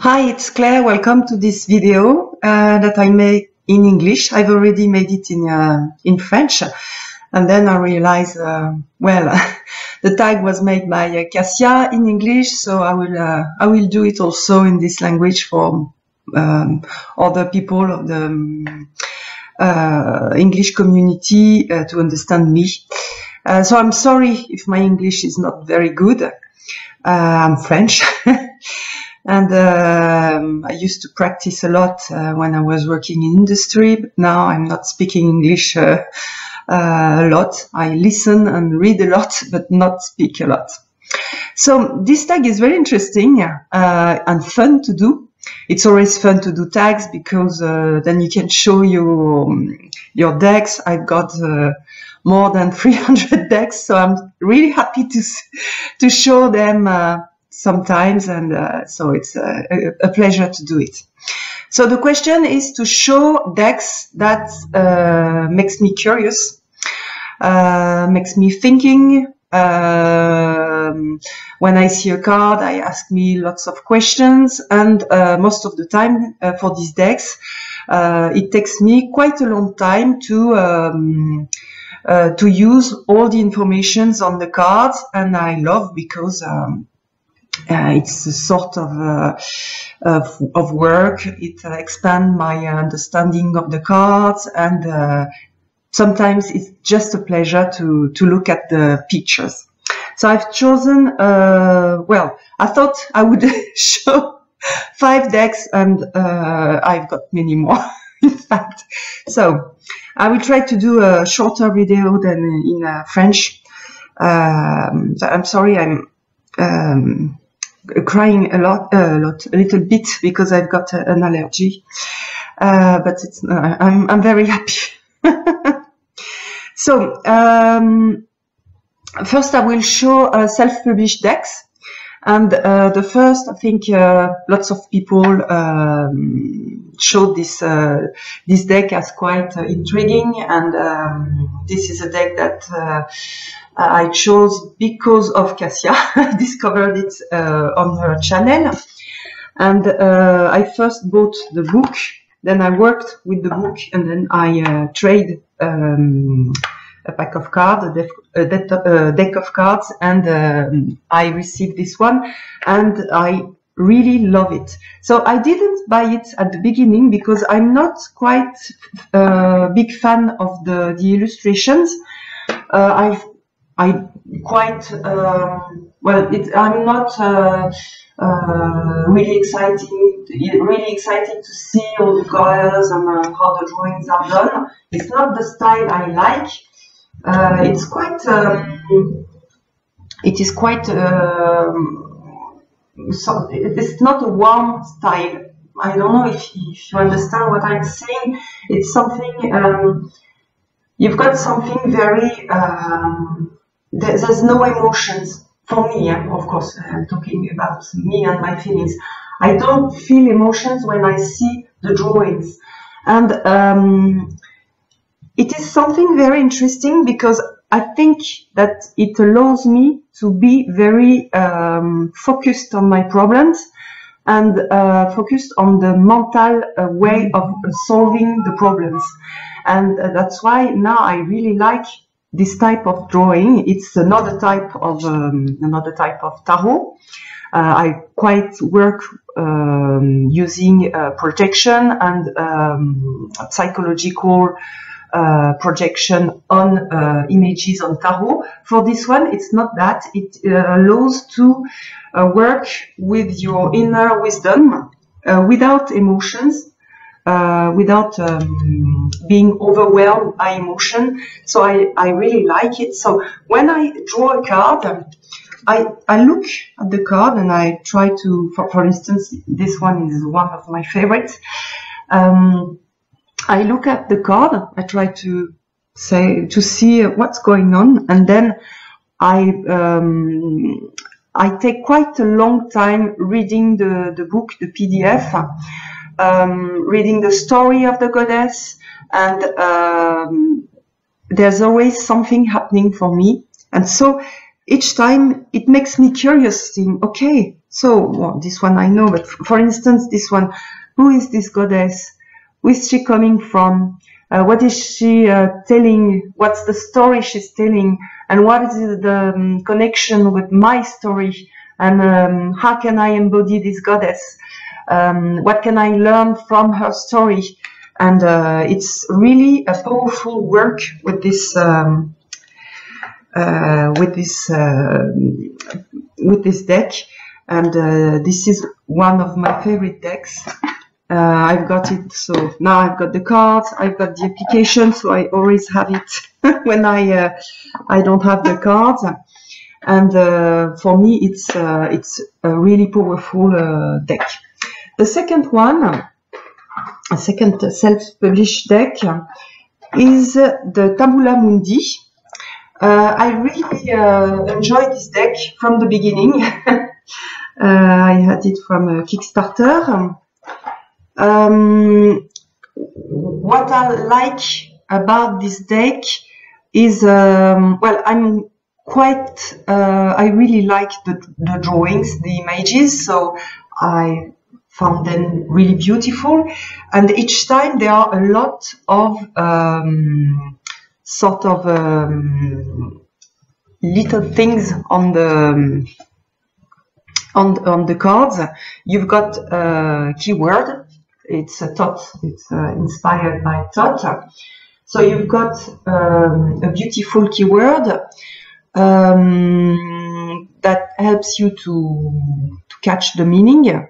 Hi, it's Claire. Welcome to this video that I made in English. I've already made it in French, and then I realized, well, the tag was made by Cassia in English, so I will do it also in this language for other people of the English community to understand me. So I'm sorry if my English is not very good. I'm French. And I used to practice a lot when I was working in industry, but now I'm not speaking English a lot. I listen and read a lot, but not speak a lot. So this tag is very interesting and fun to do. It's always fun to do tags because then you can show your decks. I've got more than 300 decks, so I'm really happy to show them sometimes, and so it's a pleasure to do it. So the question is to show decks that makes me curious, makes me thinking. When I see a card, I ask me lots of questions, and most of the time for these decks, it takes me quite a long time to use all the informations on the cards, and I love because it's a sort of work. It expands my understanding of the cards, and sometimes it's just a pleasure to look at the pictures. So I've chosen, well, I thought I would show 5 decks, and I've got many more, in fact. So I will try to do a shorter video than in French. I'm sorry, I'm crying a little bit because I've got an allergy, but it's, I'm very happy. So first I will show self-published decks, and the first, I think lots of people showed this deck as quite intriguing, and this is a deck that I chose because of Cassia. I discovered it on her channel, and I first bought the book, then I worked with the book, and then I trade a pack of cards, a deck of cards, and I received this one, and I really love it. So I didn't buy it at the beginning because I'm not quite a big fan of the illustrations. I quite well. I'm not really excited to see all the colors and how the drawings are done. It's not the style I like. It's quite. It is quite. So it's not a warm style. I don't know if you understand what I'm saying. It's something. You've got something very. There's no emotions for me. Of course, I'm talking about me and my feelings. I don't feel emotions when I see the drawings, and it is something very interesting because I think that it allows me to be very focused on my problems and focused on the mental way of solving the problems, and that's why now I really like this type of drawing. It's another type of tarot. I quite work using projection and psychological projection on images on tarot. For this one, it's not that. It allows to work with your inner wisdom without emotions, without being overwhelmed by emotion. So I really like it. So when I draw a card, I look at the card and I try to, for instance, this one is one of my favorites. I look at the card, I try to see what's going on, and then I take quite a long time reading the book, the PDF, reading the story of the goddess, and there's always something happening for me, and so each time it makes me curious, think, okay, So, well, this one I know, but for instance, this one, who is this goddess? Who is she coming from? What is she telling? What's the story she's telling? And what is the connection with my story? And how can I embody this goddess? What can I learn from her story? And it's really a powerful work with this deck. And this is one of my favorite decks. I've got it, so now I've got the cards, I've got the application, so I always have it when I don't have the cards. And for me, it's a really powerful deck. The second one, a second self-published deck, is the Tabula Mundi. I really enjoyed this deck from the beginning. I had it from Kickstarter. What I like about this deck is, well, I'm quite, I really like the drawings, the images, so I found them really beautiful. And each time there are a lot of sort of little things on the cards. You've got a keyword. It's a thought. It's inspired by thought. So you've got a beautiful keyword that helps you to catch the meaning.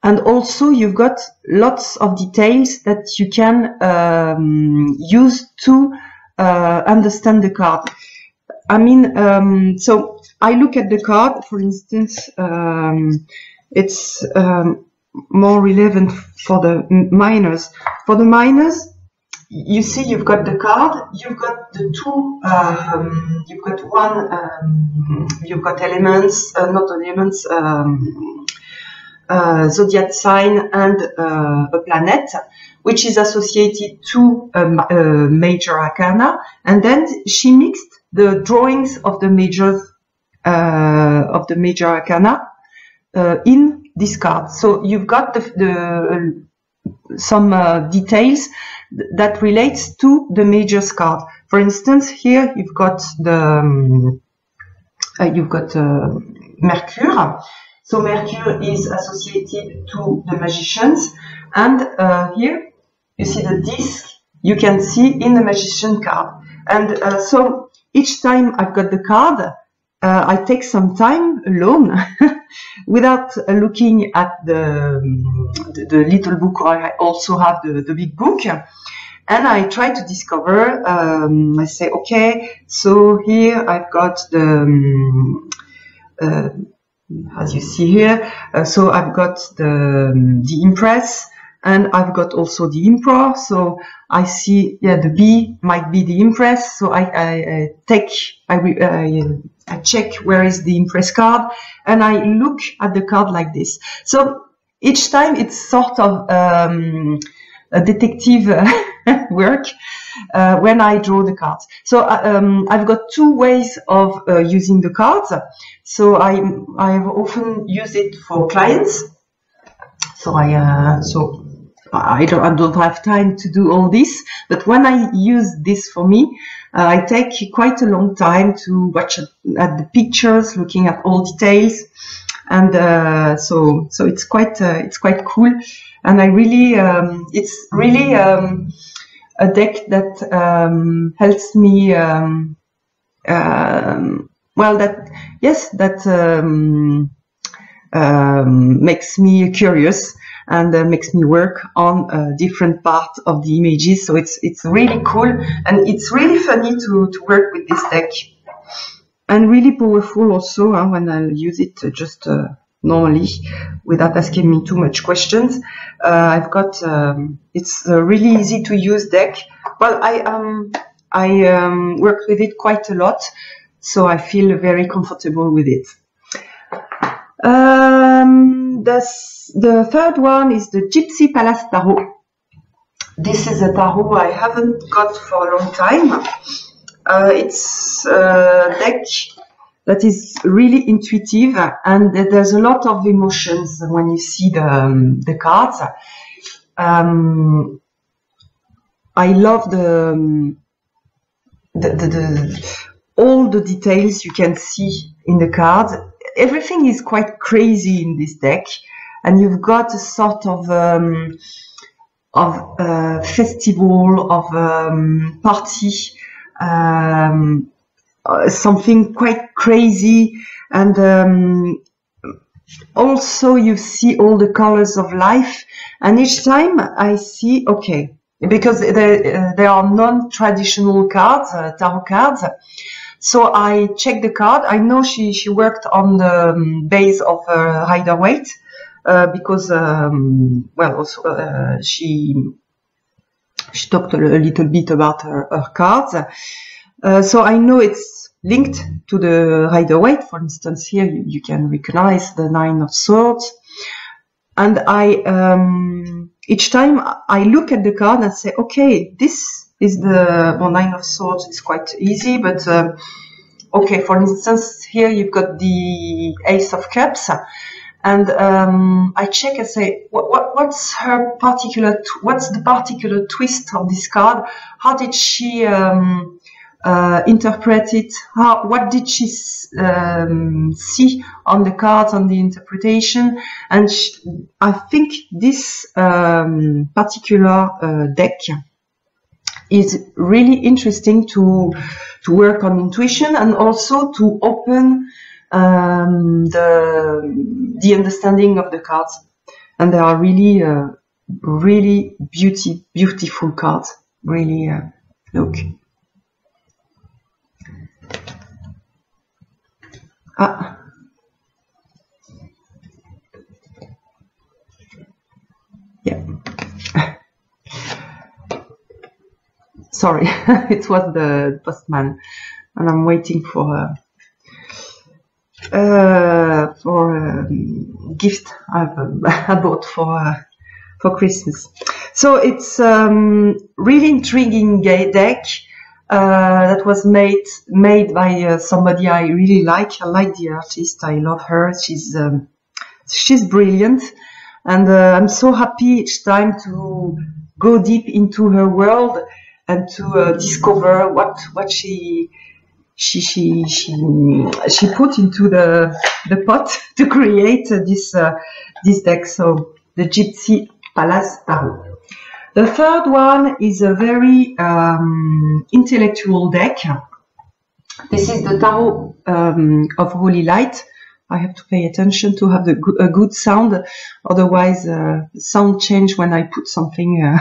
And also you've got lots of details that you can use to understand the card. I mean, so I look at the card, for instance, it's more relevant for the minors. For the minors, you see you've got the card, you've got the two, you've got one, you've got elements, not elements, zodiac sign and a planet, which is associated to a major arcana, and then she mixed the drawings of the major arcana in this card. So you've got some details that relates to the majors card. For instance, here you've got the Mercury. So Mercury is associated to the magicians, and here you see the disc you can see in the magician card. And so each time I've got the card, I take some time alone without looking at the little book, or I also have the big book, and I try to discover, I say, okay, so here I've got the, as you see here, so I've got the Empress, and I've got also the Emperor. So I see, yeah, the B might be the Empress. So I check where is the Empress card, and I look at the card like this. So each time it's sort of a detective work when I draw the cards. So I've got two ways of using the cards. So I've often used it for clients. So I don't have time to do all this, but when I use this for me, I take quite a long time to watch at the pictures, looking at all details, and so it's quite cool, and I really it's really a deck that helps me well, that makes me curious and makes me work on different parts of the images. So it's really cool, and it's really funny to work with this deck, and really powerful also when I use it just normally without asking me too much questions. I've got it's a really easy to use deck. Well, I worked with it quite a lot, so I feel very comfortable with it. The third one is the Gypsy Palace Tarot. This is a tarot I haven't got for a long time. It's a deck that is really intuitive, and there's a lot of emotions when you see the cards. I love all the details you can see in the cards. Everything is quite crazy in this deck, and you've got a sort of festival, of party, something quite crazy, and also you see all the colors of life. And each time I see, okay, because they are non-traditional cards, tarot cards. So I check the card. I know she worked on the base of Rider-Waite, because well, also she talked a little bit about her cards. So I know it's linked to the Rider-Waite. For instance, here you can recognize the Nine of Swords. And each time I look at the card and say, okay, this is the Nine of Swords. It's quite easy, but okay, for instance, here you've got the Ace of Cups, and I check and say, what's her particular, what's the particular twist of this card? How did she interpret it? What did she see on the cards, on the interpretation? And I think this particular deck is really interesting to work on intuition, and also to open the understanding of the cards. And they are really really beautiful cards. Really, look. Yeah. Sorry, it was the postman, and I'm waiting for a gift I bought for Christmas. So it's really intriguing deck that was made by somebody I really like. I like the artist. I love her. She's brilliant, and I'm so happy each time to go deep into her world and to discover what she put into the pot to create this deck. So the Gypsy Palace Tarot. The third one is a very intellectual deck. This is the Tarot of Holy Light. I have to pay attention to have a good sound, otherwise the sound change when I put something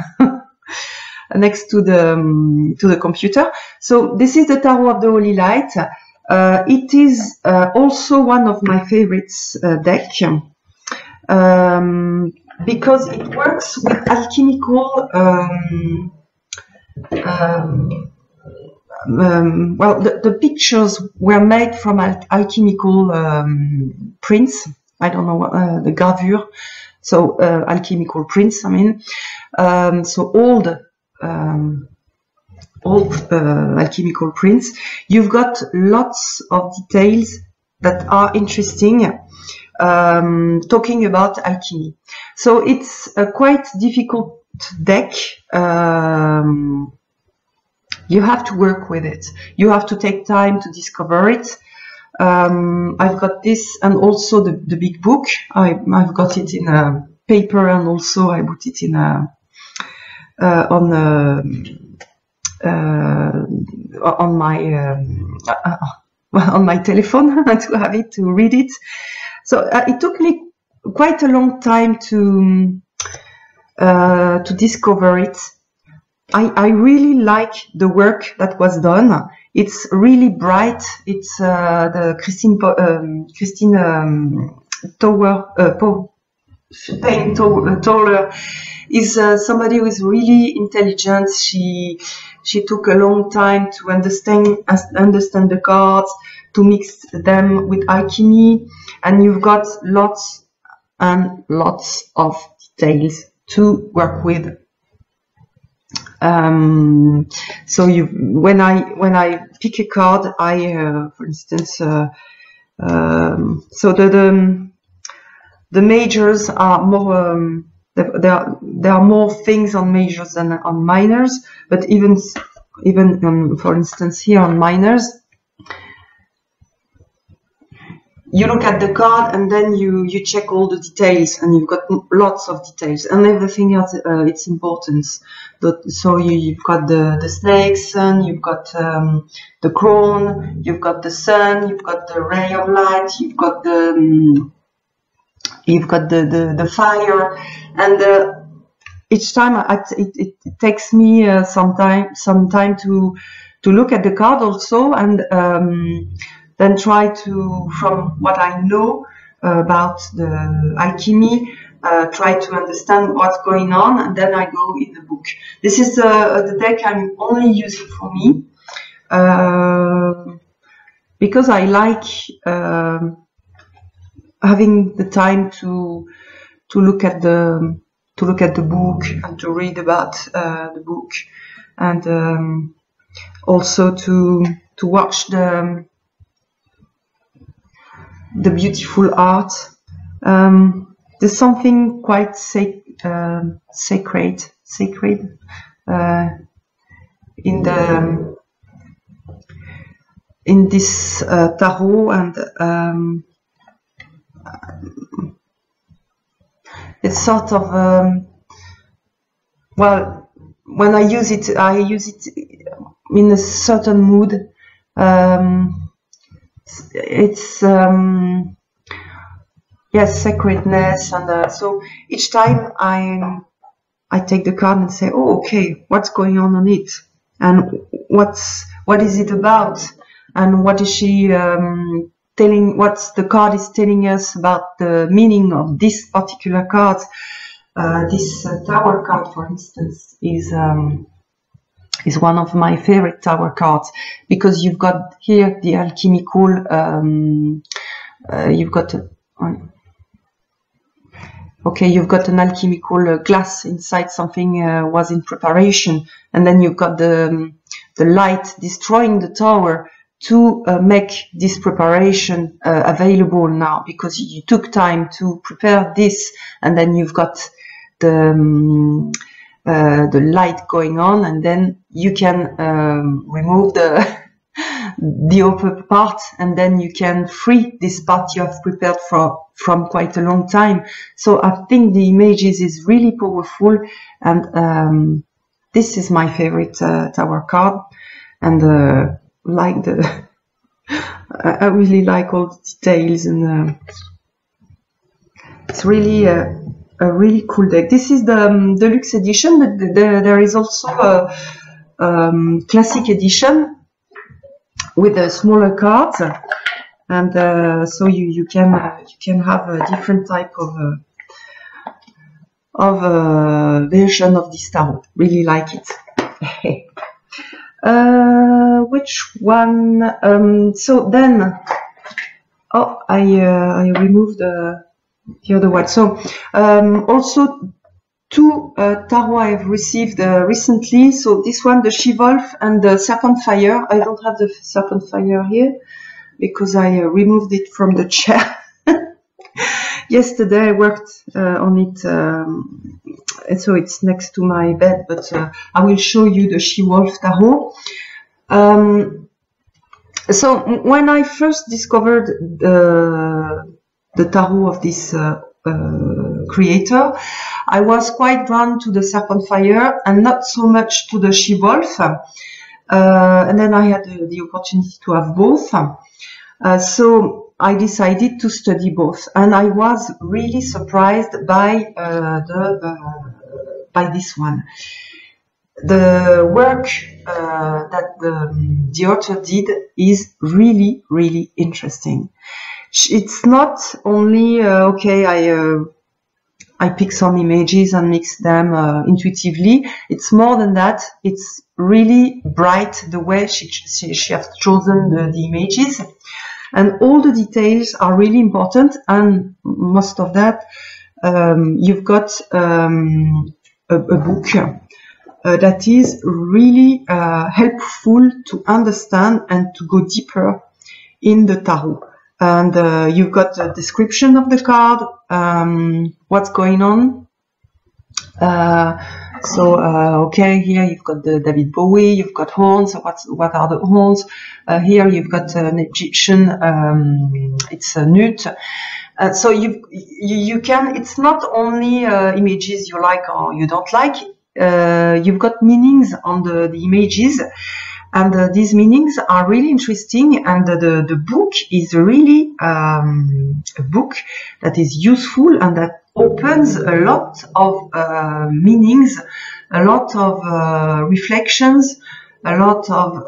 next to the computer. So this is the Tarot of the Holy Light. It is also one of my favorites deck, because it works with alchemical well, the pictures were made from alchemical prints. I don't know, the gravure. So alchemical prints, I mean. So old alchemical prints. You've got lots of details that are interesting, talking about alchemy. So it's a quite difficult deck. You have to work with it. You have to take time to discover it. I've got this, and also the big book. I've got it in a paper, and also I put it in a on my telephone to have it, to read it. So it took me quite a long time to discover it. I really like the work that was done. It's really bright. It's the Christine Toller is somebody who is really intelligent. She took a long time to understand the cards, to mix them with alchemy, and you've got lots and lots of details to work with. So when I pick a card, for instance, so the majors are more. There are more things on majors than on minors, but even for instance here on minors, you look at the card and then you check all the details, and you've got lots of details, and everything else its importance. So you've got the snakes, and you've got the crown, you've got the sun, you've got the ray of light, you've got the fire, and each time it takes me some time to look at the card also, and then try to, from what I know about the alchemy, try to understand what's going on, and then I go in the book. This is the deck I'm only using for me, because I like having the time to look at the book and to read about the book, and also to watch the beautiful art. There's something quite sacred in this tarot, and it's sort of well, when I use it in a certain mood. It's yes, sacredness, and so each time I take the card and say, oh, okay, what's going on it, and what is it about, and what is she telling? What's the card is telling us about the meaning of this particular card? This Tower card, for instance, is one of my favorite Tower cards, because you've got here the alchemical, you've got an alchemical glass inside something was in preparation, and then you've got the light destroying the tower to make this preparation available now, because you took time to prepare this, and then you've got the light going on, and then you can remove the upper part, and then you can free this part you have prepared from quite a long time. So I think the images is really powerful, and this is my favorite Tower card, and I really like all the details, and it's really a really cool deck. This is the deluxe edition, but there is also a classic edition with the smaller cards, and so you can have a different type of version of this tarot. Really like it. Which one? So then, oh, I removed the other one. So also two tarot I have received recently. So this one, the She-Wolf and the Serpent Fire. I don't have the Serpent Fire here because I removed it from the chair. Yesterday I worked on it, and so it's next to my bed, but I will show you the She-Wolf tarot. So when I first discovered the tarot of this creator, I was quite drawn to the Serpent Fire and not so much to the She-Wolf, and then I had the opportunity to have both. So I decided to study both, and I was really surprised by this one. The work that the author did is really, really interesting. It's not only okay, I pick some images and mix them intuitively. It's more than that. It's really bright the way she has chosen the images. And all the details are really important, and most of that, you've got a book that is really helpful to understand and to go deeper in the tarot. And you've got a description of the card, what's going on. Okay, here you've got the David Bowie, you've got horns. What are the horns? Here you've got an Egyptian, it's a newt. So you can, it's not only images you like or you don't like. You've got meanings on the images, and these meanings are really interesting. And the book is really a book that is useful and that opens a lot of meanings, a lot of reflections, a lot of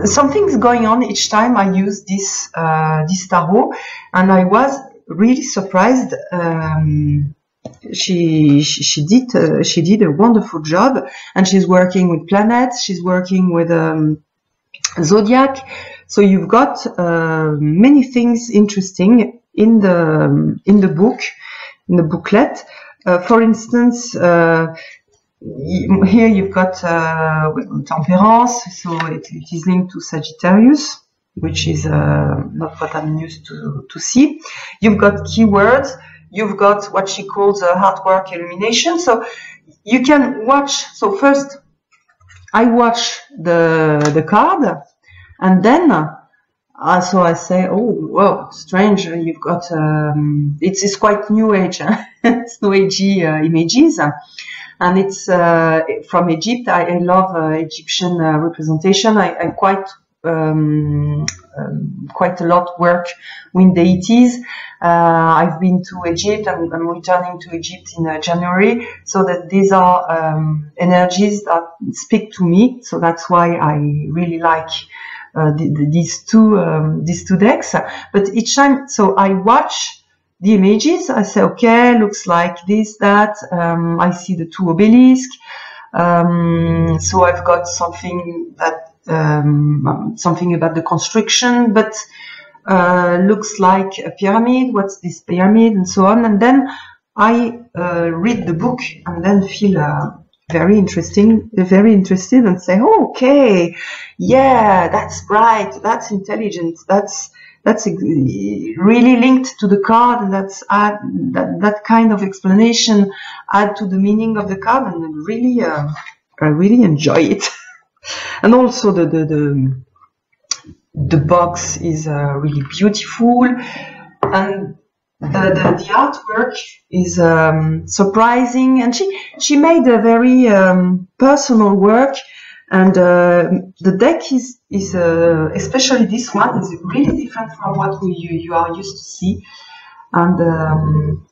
something's going on each time I use this this tarot, and I was really surprised. She did a wonderful job, and she's working with planets, she's working with zodiac. So you've got many things interesting in the book, in the booklet. For instance, here you've got temperance, so it is linked to Sagittarius, which is not what I'm used to see. You've got keywords. You've got what she calls hard work illumination. So you can watch. So first, I watch the card, and then so I say, oh, wow, strange. You've got it's quite new age, it's new agey images, and it's from Egypt. I love Egyptian representation. I quite a lot work with deities. I've been to Egypt. I'm returning to Egypt in January, so that these are energies that speak to me. So that's why I really like these two decks. But each time, so I watch the images. I say, okay, looks like this, that. I see the two obelisks. So I've got something that something about the construction, but looks like a pyramid. What's this pyramid, and so on. And then I read the book, and then feel very interested, and say, oh, okay, yeah, that's right, that's intelligent, that's really linked to the card, and that's that kind of explanation add to the meaning of the card, and really I really enjoy it. And also the box is really beautiful, and the artwork is surprising, and she made a very personal work, and the deck is especially this one is really different from what you are used to see, and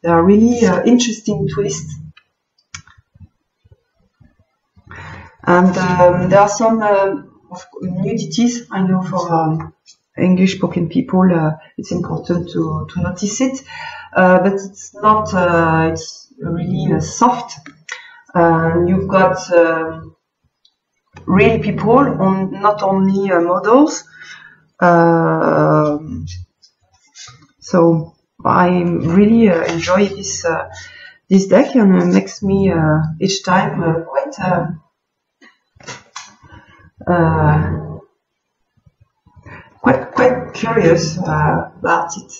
there are really interesting twists. And there are some nudities. I know for English spoken people, it's important to notice it, but it's not. It's really soft. You've got real people, not only models. So I really enjoy this deck, and it makes me each time quite curious about it.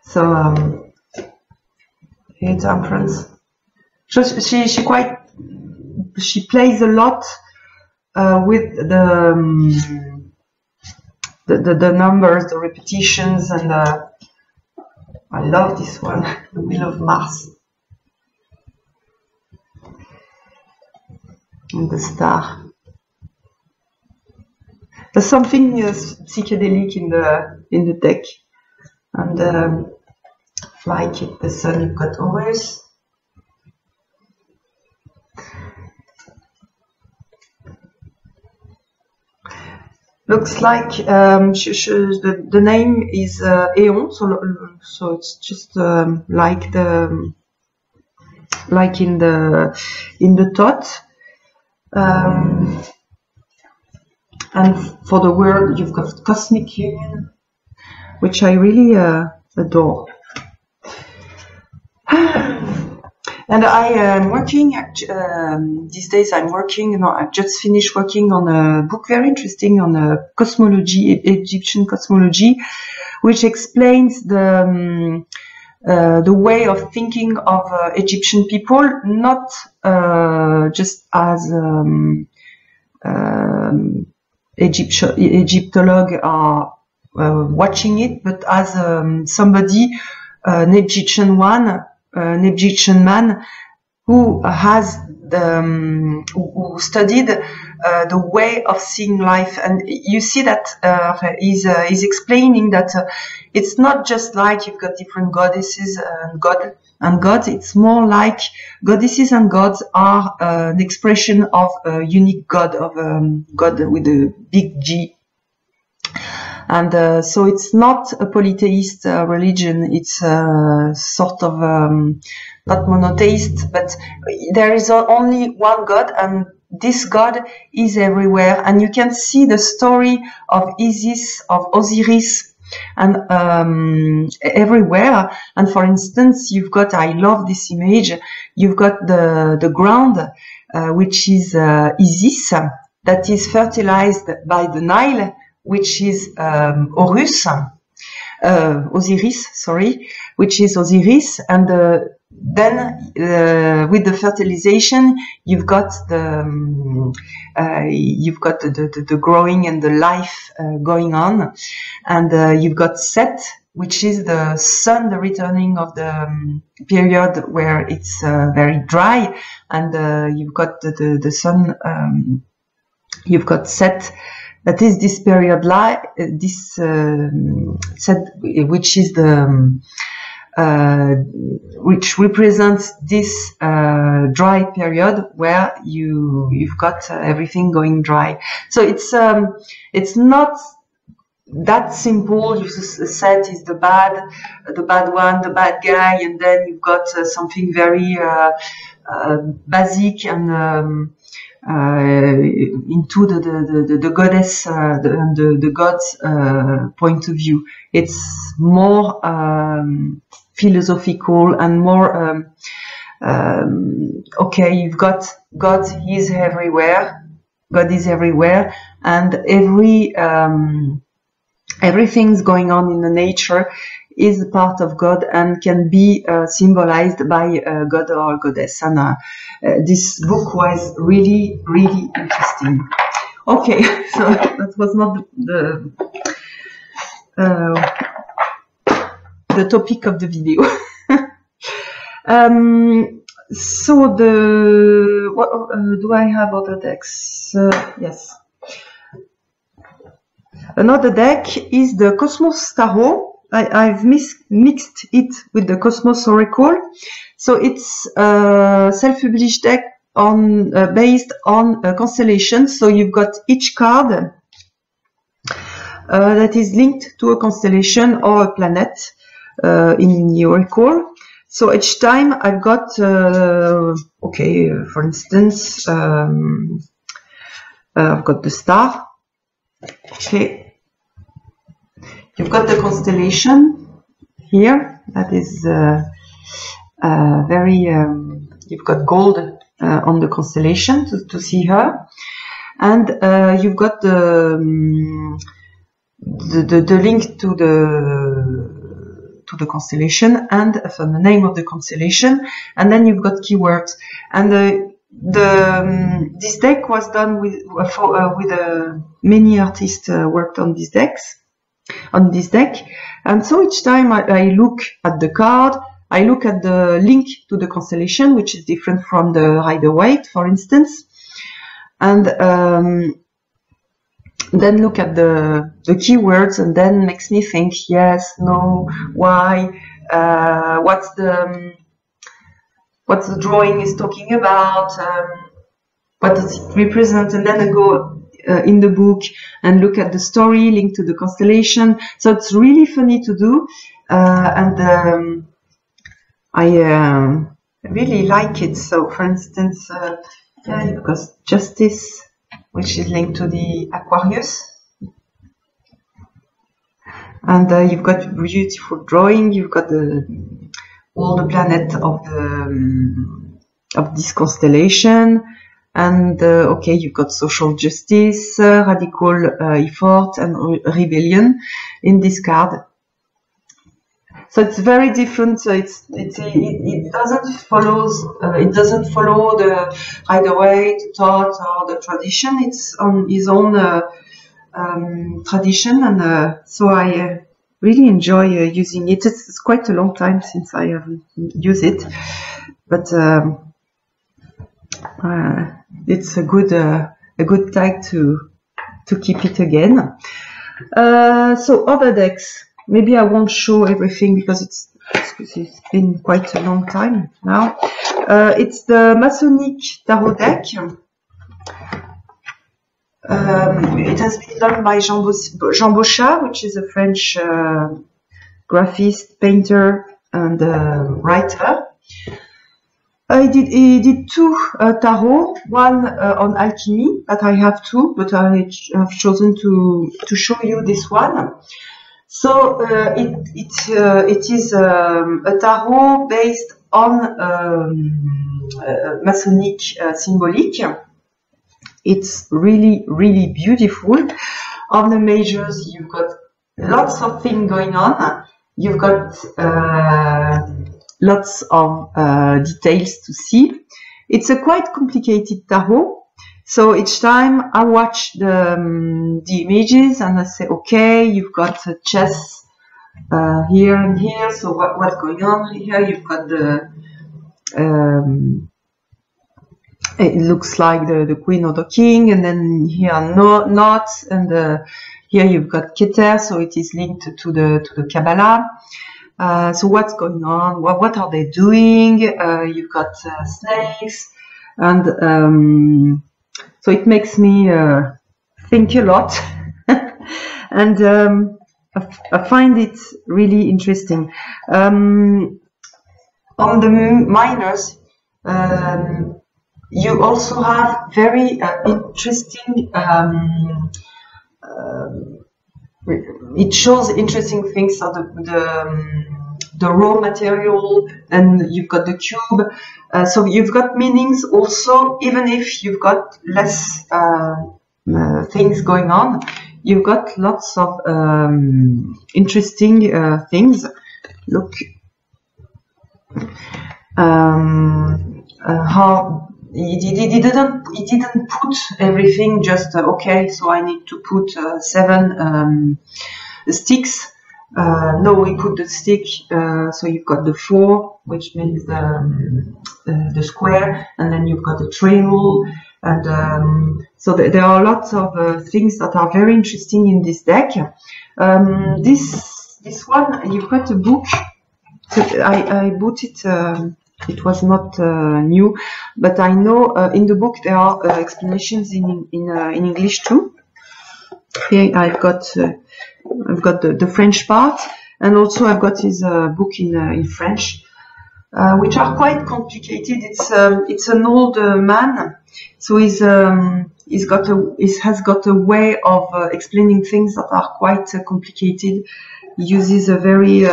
So here temperance. So she plays a lot with the numbers, the repetitions, and I love this one, the Wheel of Mars. And the star. There's something psychedelic in the deck, and like the sun, you've got Taurus. Looks like the name is Aeon, so it's just like in the thought. And for the word, you've got Cosmic Union, which I really adore. And I am working, these days I'm working, I've just finished working on a book very interesting on cosmology, Egyptian cosmology, which explains the way of thinking of Egyptian people, not just as Egyptologue are watching it, but as somebody, an Egyptian man who has who studied the way of seeing life. And you see that he's explaining that it's not just like you've got different goddesses and gods. It's more like goddesses and gods are an expression of a unique God, of God with a big G. And so it's not a polytheist religion. It's sort of not monotheist, but there is only one God, and this God is everywhere. And you can see the story of Isis, of Osiris, and everywhere. And for instance, you've got, I love this image, you've got the ground, which is Isis, that is fertilized by the Nile, which is Osiris, sorry, which is Osiris, and then with the fertilization, you've got the growing and the life going on, and you've got Set, which is the sun, the returning of the period where it's very dry, and you've got the sun. You've got Set. That is this period, Set, which is which represents this dry period where you've got everything going dry. So it's not that simple. Set is the bad one, the bad guy, and then you've got something very basic and into the goddess the god's point of view. It's more philosophical and more okay, you've got God is everywhere. God is everywhere, and everything's going on in the nature is part of God and can be symbolized by a god or a goddess. And this book was really, really interesting. Okay, so that was not the topic of the video. So what do I have other decks? Yes. Another deck is the Cosmos Tarot. I've mixed it with the Cosmos Oracle. So it's a self-published deck on based on a constellation. So you've got each card that is linked to a constellation or a planet in the Oracle. So each time I've got, okay, for instance, I've got the star. Okay. You've got the constellation here. That is very. You've got gold on the constellation to see her, and you've got the link to the constellation and the name of the constellation, and then you've got keywords. And this deck was done with many artists worked on these decks. On this deck, and so each time I look at the card, I look at the link to the constellation, which is different from the Rider-Waite, for instance, and then look at the keywords, and then makes me think, yes, no, why, what's the drawing is talking about, what does it represent, and then I go in the book and look at the story linked to the constellation. So it's really funny to do, and I really like it. So for instance, yeah, you've got Justice, which is linked to the Aquarius, and you've got beautiful drawing. You've got the all the planets of this constellation. And okay, you've got social justice, radical effort, and rebellion in this card. So it's very different. So it doesn't follow the Rider-Waite thought or the tradition. It's on his own tradition, and so I really enjoy using it. It's quite a long time since I have used it, but it's a good tag to keep it again. So other decks. Maybe I won't show everything because it's been quite a long time now. It's the Masonic Tarot deck. It has been done by Jean Bauchard, which is a French graphist, painter, and writer. He did two tarot, one on alchemy, that I have two, but I have chosen to show you this one. So it is a tarot based on Masonic symbolic. It's really, really beautiful. On the measures, you've got lots of things going on. You've got lots of details to see. It's a quite complicated tarot. So each time I watch the images and I say, okay, you've got a chess here and here. So what's going on here? You've got the it looks like the queen or the king, and then here knots, and here you've got Keter, so it is linked to the Kabbalah. So what's going on? What are they doing? You've got snakes, and so it makes me think a lot, and I find it really interesting. On the minors, you also have very interesting. It shows interesting things of the raw material, and you've got the cube. So you've got meanings also, even if you've got less things going on. You've got lots of interesting things. Look how he didn't put everything just okay. So I need to put 7 sticks. No, we put the stick, so you've got the 4, which means the square, and then you've got the triangle, and so there are lots of things that are very interesting in this deck. This one, you've got a book. I bought it. It was not new, but I know in the book there are explanations in English too. Here I've got the French part, and also I've got his book in French, which are quite complicated. It's an old man, so he has got a way of explaining things that are quite complicated. He uses a very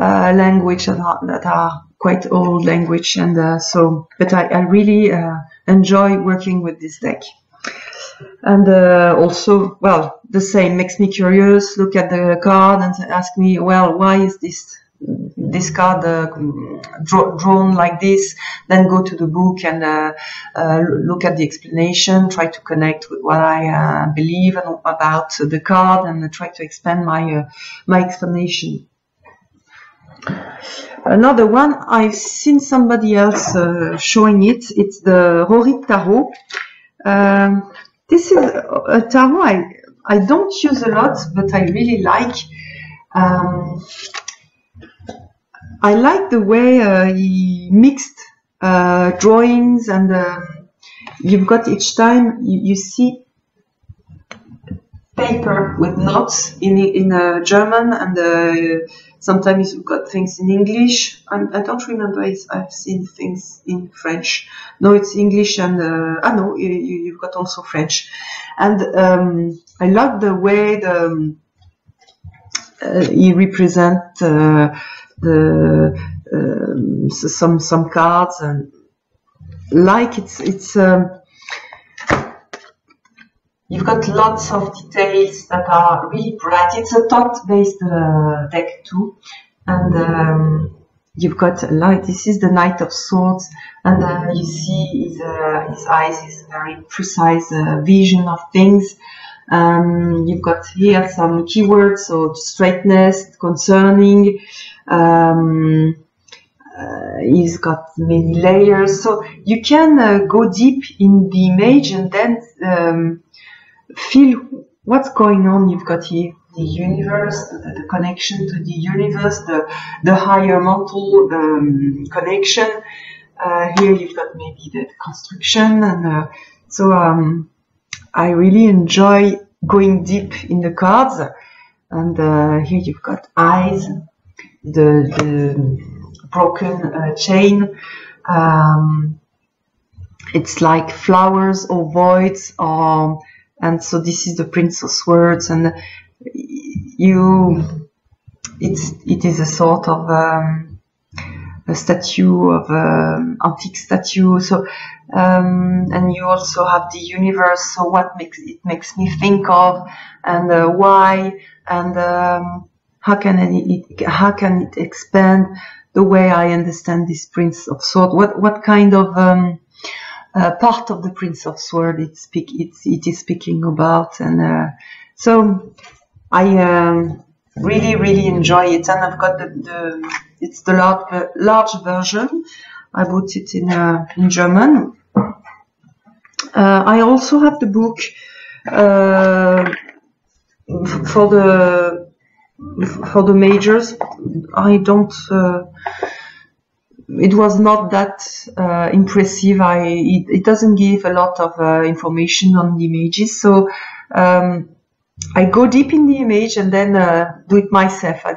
language that are quite old language, and so. But I really enjoy working with this deck. And also, well, the same makes me curious. Look at the card and ask me, well, why is this card drawn like this? Then go to the book and look at the explanation. Try to connect with what I believe about the card, and try to expand my explanation. Another one, I've seen somebody else showing it. It's the Rory Tarot. This is a tarot I don't use a lot, but I really like. I like the way he mixed drawings, and you've got each time you see paper with notes in German, and sometimes you've got things in English. I don't remember if I've seen things in French. No, it's English, and no, you've got also French. And I love the way he represents some cards, and like it's you've got lots of details that are really bright. It's a thought-based deck too, and you've got like this is the Knight of Swords, and you see his eyes, his very precise vision of things. You've got here some keywords, so straightness, concerning. He's got many layers, so you can go deep in the image and then feel what's going on. You've got here the universe, the connection to the universe, the higher mental connection. Here you've got maybe the construction, and so I really enjoy going deep in the cards. And here you've got eyes, the broken chain. It's like flowers or voids, and so this is the Prince of Swords, and it is a sort of a statue of antique statue. So and you also have the universe. So what makes me think of, and why, and how can it expand the way I understand this Prince of Swords? What kind of part of the Prince of Swords it is speaking about? And so I really enjoy it, and I've got it's the large version. I bought it in German. I also have the book for the majors. I don't. It was not that impressive. It doesn't give a lot of information on the images, so I go deep in the image and then do it myself. I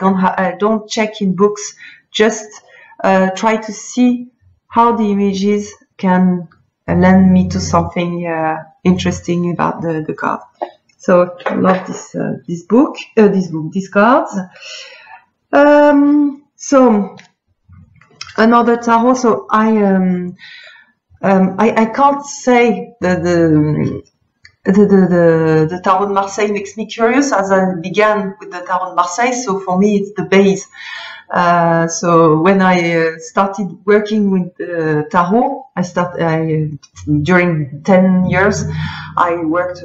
don't check in books. Just try to see how the images can lend me to something interesting about the card. So I love these cards. So another tarot. So I can't say the Tarot de Marseille makes me curious, as I began with the Tarot de Marseille. So for me, it's the base. So when I started working with tarot, during 10 years, I worked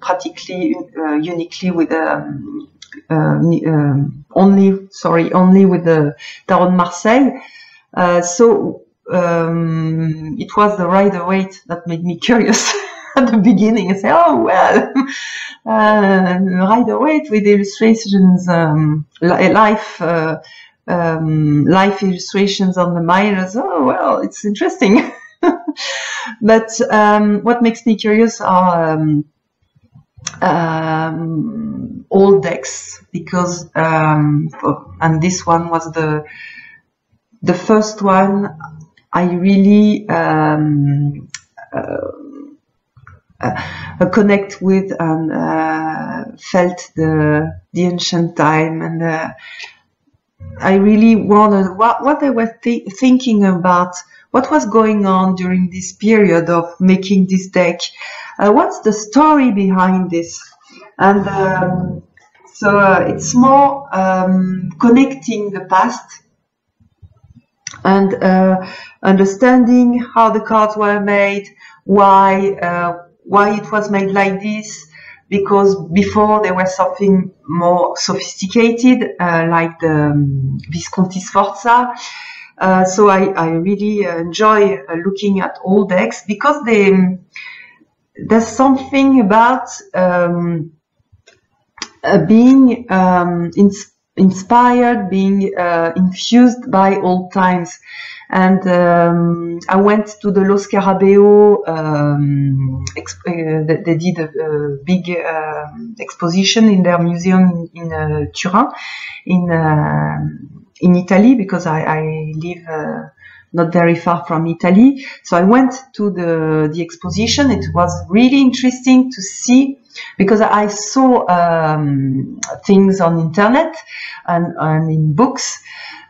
practically uniquely with only with the Tarot de Marseille. So it was the Rider-Waite that made me curious at the beginning. I said, oh well, Rider-Waite with illustrations, life illustrations on the miners. Oh well, it's interesting. But what makes me curious are old decks, because and this one was the first one I really connect with, and felt the ancient time, and I really wondered what I was thinking about, what was going on during this period of making this deck. What's the story behind this? And so it's more connecting the past and understanding how the cards were made, why it was made like this, because before there was something more sophisticated, like the Visconti Sforza. So I really enjoy looking at old decks, because there's something about being inspired, being infused by old times. And I went to the Lo Scarabeo. They did a big exposition in their museum in Turin, in Italy, because I live not very far from Italy. So I went to the exposition. It was really interesting to see, because I saw things on internet and in books,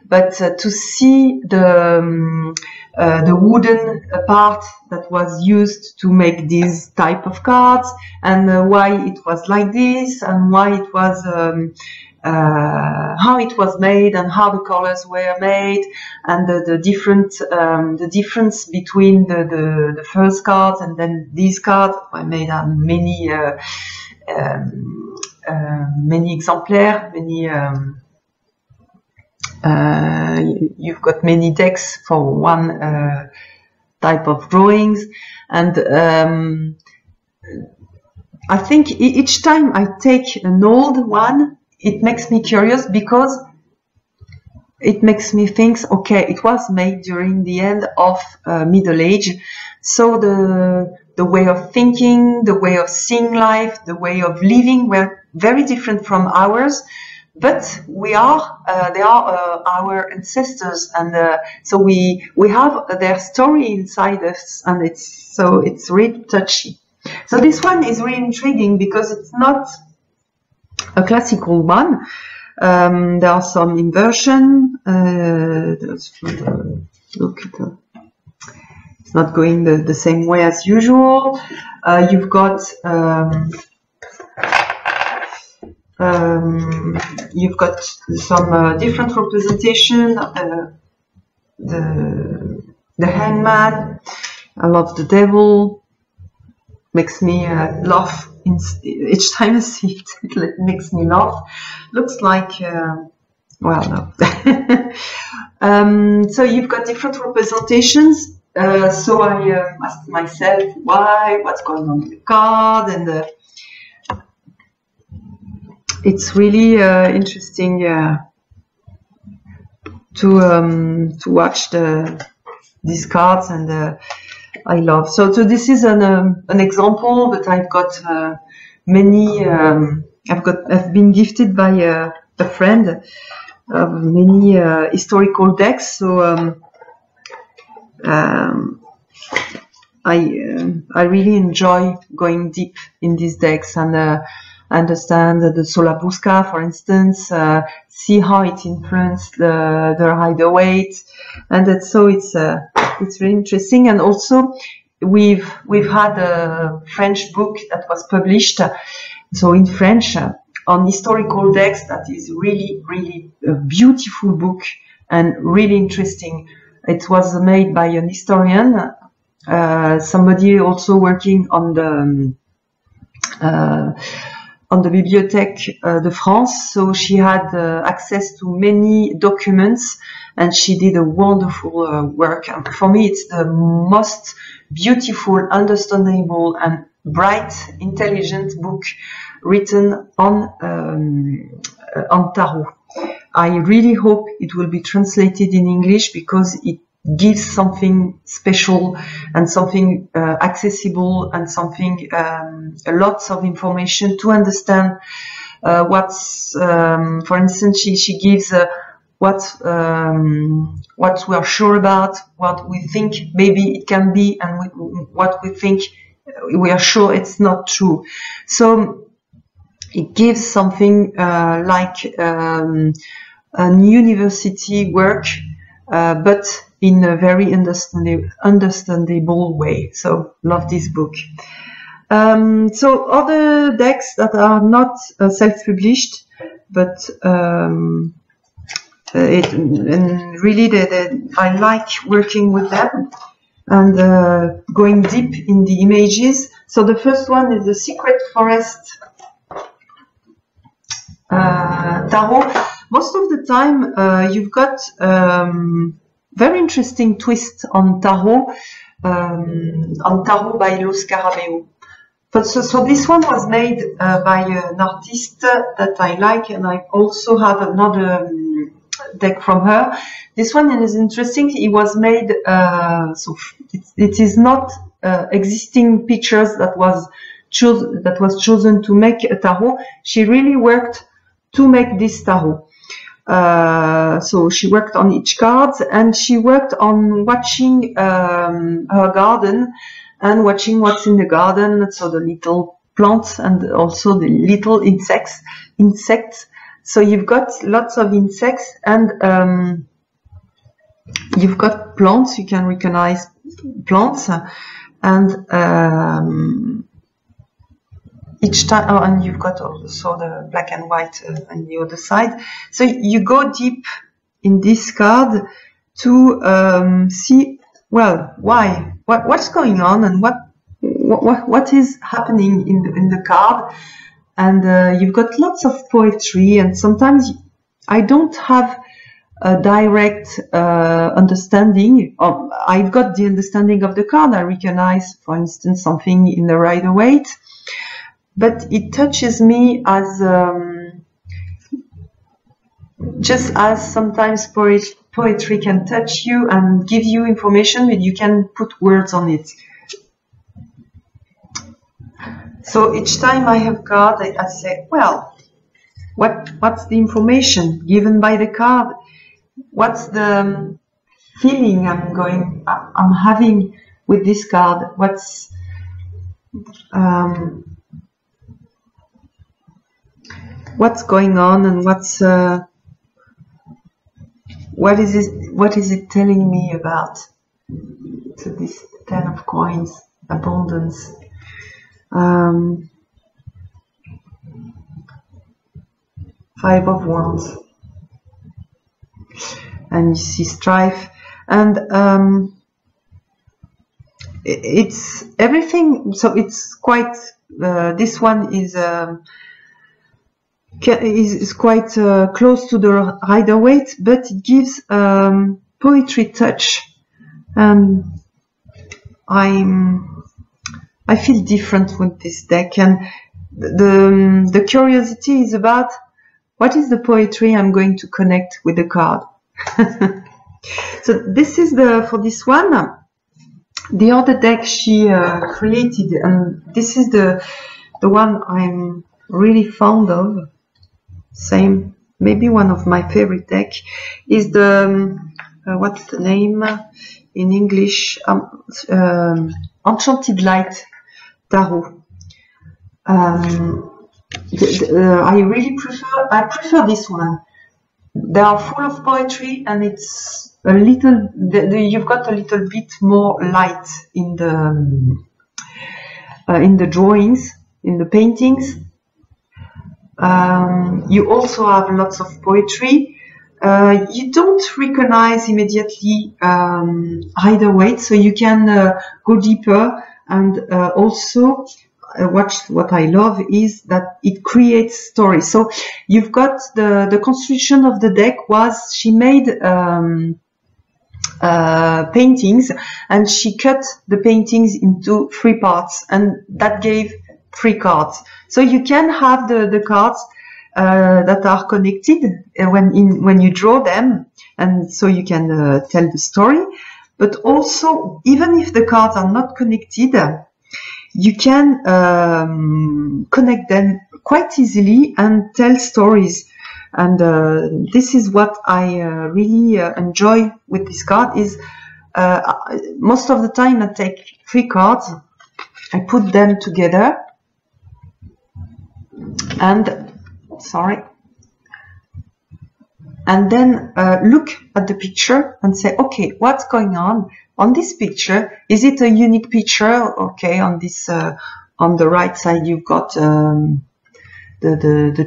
but to see the wooden part that was used to make these type of cards, and why it was like this, and why it was how it was made, and how the colors were made, and the difference between the first cards and then these cards. I made many exemplaires, you've got many decks for one type of drawings, and I think each time I take an old one, it makes me curious, because it makes me think, okay, it was made during the end of Middle Age, so the way of thinking, the way of seeing life, the way of living were very different from ours. But they are our ancestors, and so we have their story inside us, and it's really touchy. So this one is really intriguing because it's not a classical one. There are some inversion. Look, it's not going the same way as usual. You've got some different representation. The hangman. I love the devil. Makes me laugh each time I see it. It makes me laugh. Looks like well, no. So you've got different representations. So I asked myself what's going on with the card, and it's really interesting to watch these cards, and I love. So this is an example, but I've got many. I've been gifted by a friend of many historical decks. So I really enjoy going deep in these decks and understand the Solabusca, for instance, see how it influenced the Rider-Waite, and it's really interesting. And also we've had a French book that was published, so in French, on historical decks. That is really a beautiful book and really interesting. It was made by an historian, somebody also working on the Bibliothèque de France. So she had access to many documents, and she did a wonderful work. And for me, it's the most beautiful, understandable, and bright, intelligent book written on tarot. I really hope it will be translated in English, because it gives something special and something accessible, and something lots of information to understand what's for instance, she gives what we are sure about, what we think maybe it can be, and what we think we are sure it's not true. So it gives something like an university work, but in a very understandable way. So love this book. So other decks that are not self-published, but and really I like working with them and going deep in the images. So the first one is the Secret Forest tarot. Most of the time you've got very interesting twist on tarot by Lo Scarabeo. So this one was made by an artist that I like, and I also have another deck from her. This one is interesting. It was made so it is not existing pictures that was chosen to make a tarot. She really worked to make this tarot. So she worked on each card, and she worked on watching her garden and watching what's in the garden, so the little plants and also the little insects. So you've got lots of insects, and you've got plants. You can recognize plants, and each time, oh, and you've got also the black and white on the other side. So you go deep in this card to see, well, why, what's going on, and what is happening in the card. And you've got lots of poetry, and sometimes I don't have a direct understanding. I've got the understanding of the card. I recognize, for instance, something in the Rider-Waite. But it touches me as just as sometimes poetry can touch you and give you information, but you can put words on it. So each time I have card, I say, well, what's the information given by the card? What's the feeling I'm having with this card? What's going on, and what is it telling me about? So this 10 of coins, abundance. 5 of wands, and you see strife, and it's everything. So it's quite. This one is quite close to the Rider-Waite, but it gives poetry touch, and I feel different with this deck, and the curiosity is about what is the poetry I'm going to connect with the card. So this is for this one. The other deck she created, and this is the one I'm really fond of. Same, maybe one of my favorite deck is the what's the name in English? Enchanted Light Tarot. I really prefer this one. They are full of poetry, and it's a little. You've got a little bit more light in the drawings, in the paintings. You also have lots of poetry. You don't recognize immediately Rider-Waite, so you can go deeper, and also what I love is that it creates stories. So you've got the construction of the deck was she made paintings, and she cut the paintings into 3 parts, and that gave 3 cards. So you can have the cards that are connected when you draw them, and so you can tell the story. But also, even if the cards are not connected, you can connect them quite easily and tell stories. And this is what I really enjoy with this card. Is most of the time I take 3 cards, I put them together, and then look at the picture and say, okay, what's going on this picture? Is it a unique picture? Okay, on this on the right side you've got the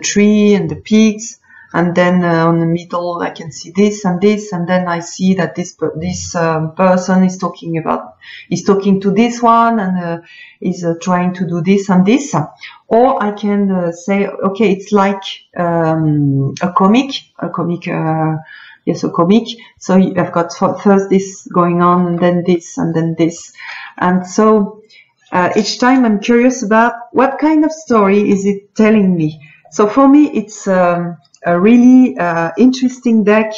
tree and the pigs, and then on the middle I can see this, and then I see that this person is talking to this one, and is trying to do this and this. Or I can say, okay, it's like a comic. Yes, a comic. So I've got first this going on, and then this, and then this. And so each time I'm curious about what kind of story is it telling me. So for me, it's a really interesting deck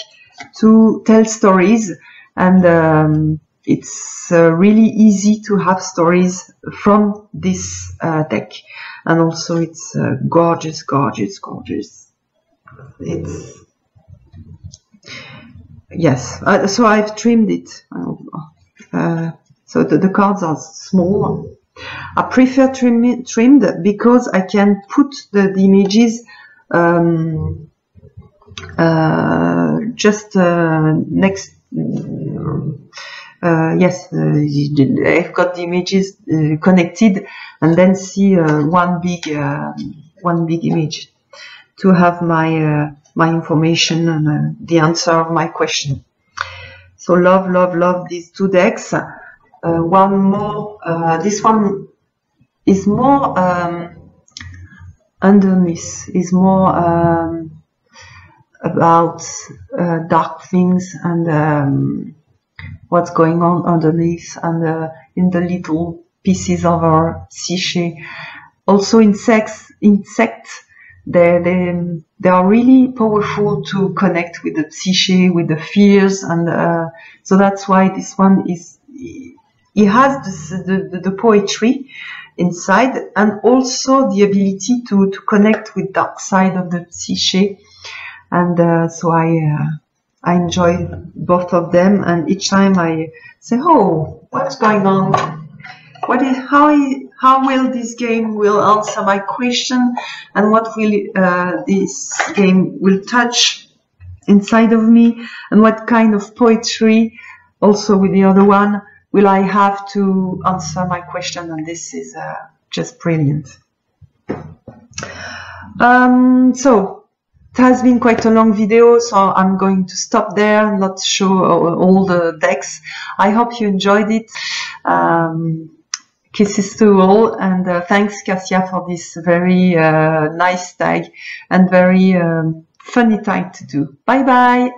to tell stories, and it's really easy to have stories from this deck. And also it's gorgeous, gorgeous, gorgeous. It's yes, so I've trimmed it. So the cards are small. I prefer trimmed because I can put the images just next. Yes, I've got the images connected, and then see one big image to have my my information and the answer of my question. So love these two decks. One more. This one is more underneath. Is more about dark things and what's going on underneath, and in the little pieces of our psyche. Also, insects. They are really powerful to connect with the psyche, with the fears, and so that's why this one is. It has the poetry inside, and also the ability to connect with dark side of the psyche, and so I enjoy both of them, and each time I say, oh, what's going on? How will this game will answer my question, and what will this game will touch inside of me, and what kind of poetry also with the other one will I have to answer my question? And this is just brilliant. So it has been quite a long video, so I'm going to stop there, not show all the decks. I hope you enjoyed it. Kisses to all, and thanks Cassia for this very nice tag and very funny tag to do. Bye bye.